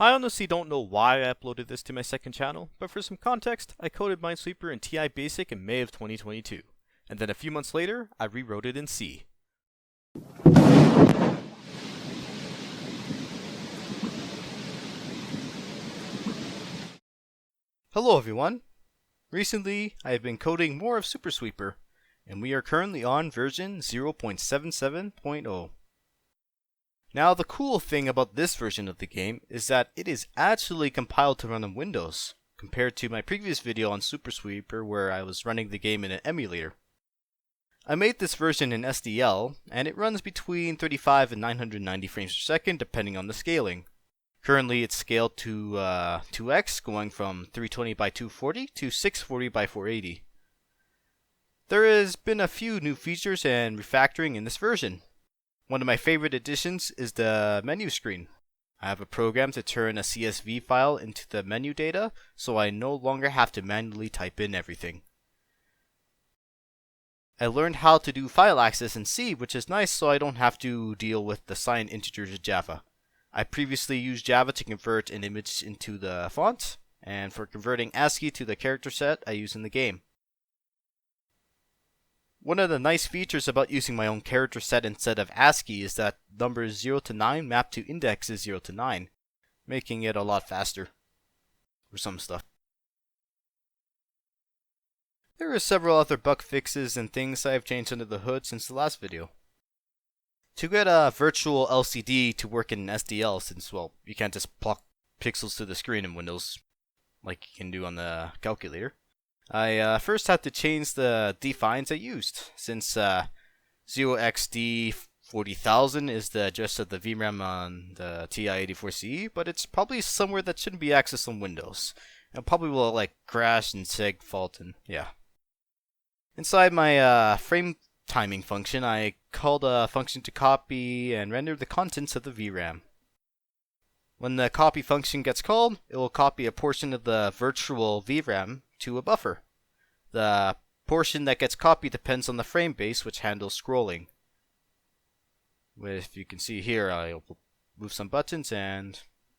I honestly don't know why I uploaded this to my second channel, but for some context, I coded Minesweeper in TI Basic in May of 2022, and then a few months later, I rewrote it in C. Hello everyone! Recently, I have been coding more of Supersweeper, and we are currently on version 0.77.0. Now the cool thing about this version of the game is that it is actually compiled to run on Windows, compared to my previous video on Supersweeper where I was running the game in an emulator. I made this version in SDL, and it runs between 35 and 990 frames per second depending on the scaling. Currently it's scaled to 2x, going from 320 by 240 to 640 by 480. There has been a few new features and refactoring in this version. One of my favorite additions is the menu screen. I have a program to turn a CSV file into the menu data, so I no longer have to manually type in everything. I learned how to do file access in C, which is nice so I don't have to deal with the signed integers of Java. I previously used Java to convert an image into the font, and for converting ASCII to the character set I use in the game. One of the nice features about using my own character set instead of ASCII is that numbers 0 to 9 map to indexes 0 to 9, making it a lot faster for some stuff. There are several other bug fixes and things I have changed under the hood since the last video. To get a virtual LCD to work in SDL, since, well, you can't just plug pixels to the screen in Windows like you can do on the calculator, I first had to change the defines I used, since 0xD40000 is the address of the VRAM on the Ti84CE, but it's probably somewhere that shouldn't be accessed on Windows. It probably will like crash and seg fault and yeah. Inside my frame timing function, I called a function to copy and render the contents of the VRAM. When the copy function gets called, it will copy a portion of the virtual VRAM to a buffer. The portion that gets copied depends on the frame base, which handles scrolling. If you can see here, I'll move some buttons and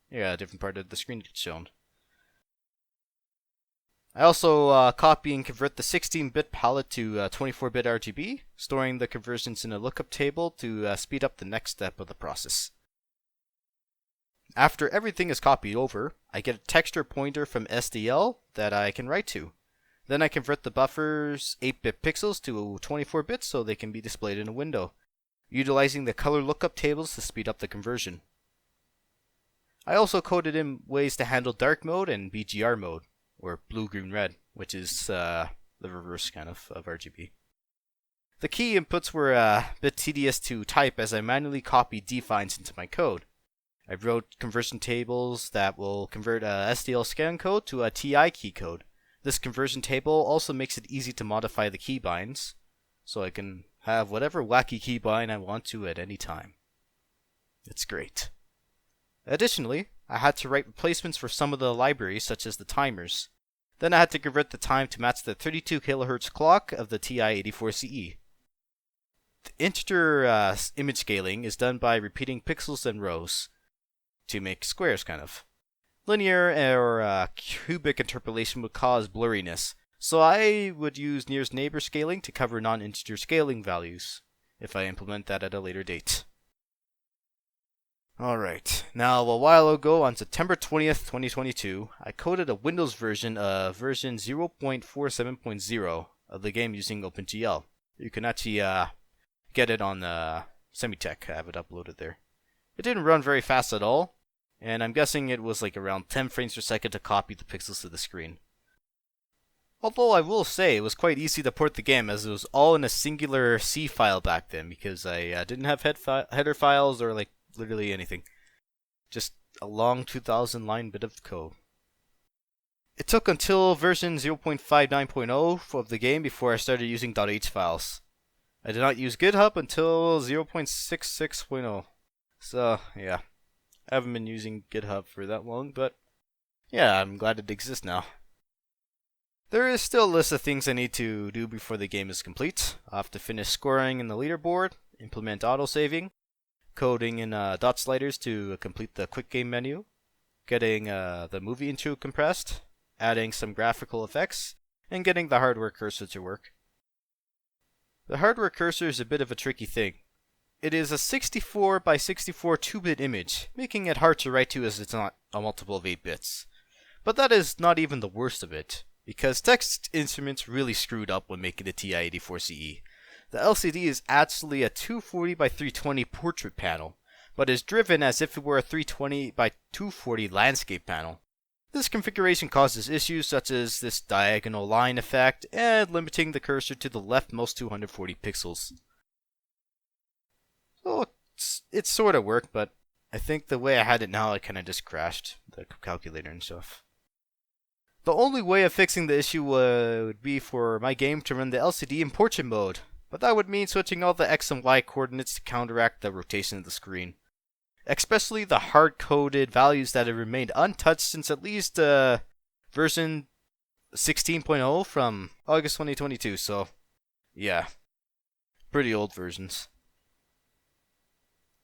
yeah, a different part of the screen gets shown. I also copy and convert the 16-bit palette to 24-bit RGB, storing the conversions in a lookup table to speed up the next step of the process. After everything is copied over, I get a texture pointer from SDL that I can write to. Then I convert the buffer's 8-bit pixels to 24 bits so they can be displayed in a window, utilizing the color lookup tables to speed up the conversion. I also coded in ways to handle dark mode and BGR mode, or blue, green, red, which is the reverse kind of RGB. The key inputs were a bit tedious to type as I manually copied defines into my code. I wrote conversion tables that will convert a SDL scan code to a TI key code. This conversion table also makes it easy to modify the keybinds, so I can have whatever wacky keybind I want to at any time. It's great. Additionally, I had to write replacements for some of the libraries, such as the timers. Then I had to convert the time to match the 32 kHz clock of the Ti84CE. The integer image scaling is done by repeating pixels and rows to make squares, kind of. Linear or cubic interpolation would cause blurriness, so I would use nearest neighbor scaling to cover non-integer scaling values, if I implement that at a later date. Alright, now a while ago on September 20th, 2022, I coded a Windows version of version 0.47.0 of the game using OpenGL. You can actually get it on Semitech, I have it uploaded there. It didn't run very fast at all, and I'm guessing it was like around 10 frames per second to copy the pixels to the screen. Although I will say it was quite easy to port the game as it was all in a singular C file back then because I didn't have header files or like literally anything. Just a long 2,000 line bit of code. It took until version 0.59.0 of the game before I started using .h files. I did not use GitHub until 0.66.0. So, yeah. I haven't been using GitHub for that long, but yeah, I'm glad it exists now. There is still a list of things I need to do before the game is complete. I'll have to finish scoring in the leaderboard, implement autosaving, coding in dot sliders to complete the quick game menu, getting the movie intro compressed, adding some graphical effects, and getting the hardware cursor to work. The hardware cursor is a bit of a tricky thing. It is a 64 by 64 2-bit image, making it hard to write to as it's not a multiple of 8 bits. But that is not even the worst of it, because Text Instruments really screwed up when making the Ti84CE. The LCD is actually a 240 by 320 portrait panel, but is driven as if it were a 320 by 240 landscape panel. This configuration causes issues such as this diagonal line effect and limiting the cursor to the leftmost 240 pixels. So it sort of worked, but I think the way I had it now, it kind of just crashed the calculator and stuff. The only way of fixing the issue would be for my game to run the LCD in portrait mode, but that would mean switching all the X and Y coordinates to counteract the rotation of the screen. Especially the hard-coded values that have remained untouched since at least version 16.0 from August 2022, so yeah, pretty old versions.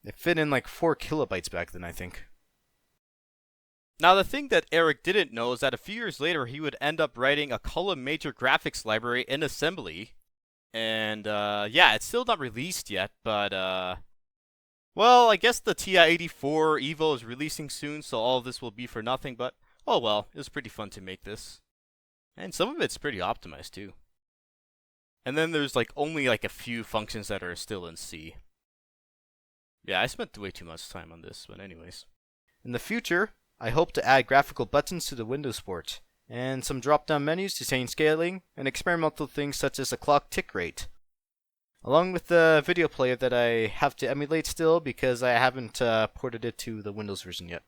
It fit in like 4 kilobytes back then, I think. Now, the thing that Eric didn't know is that a few years later, he would end up writing a column major graphics library in assembly. And, yeah, it's still not released yet, but, well, I guess the Ti84 Evo is releasing soon, so all of this will be for nothing, but, oh well, it was pretty fun to make this. And some of it's pretty optimized, too. And then there's, only, a few functions that are still in C. Yeah, I spent way too much time on this, but anyways. In the future, I hope to add graphical buttons to the Windows port, and some drop-down menus to change scaling, and experimental things such as a clock tick rate. Along with the video player that I have to emulate still because I haven't ported it to the Windows version yet.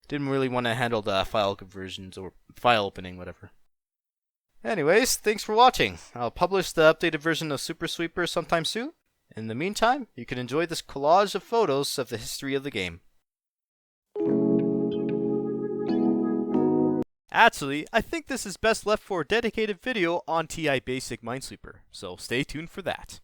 Didn't really want to handle the file conversions or file opening, whatever. Anyways, thanks for watching. I'll publish the updated version of Minesweeper sometime soon. In the meantime, you can enjoy this collage of photos of the history of the game. Actually, I think this is best left for a dedicated video on TI Basic Minesweeper, so stay tuned for that.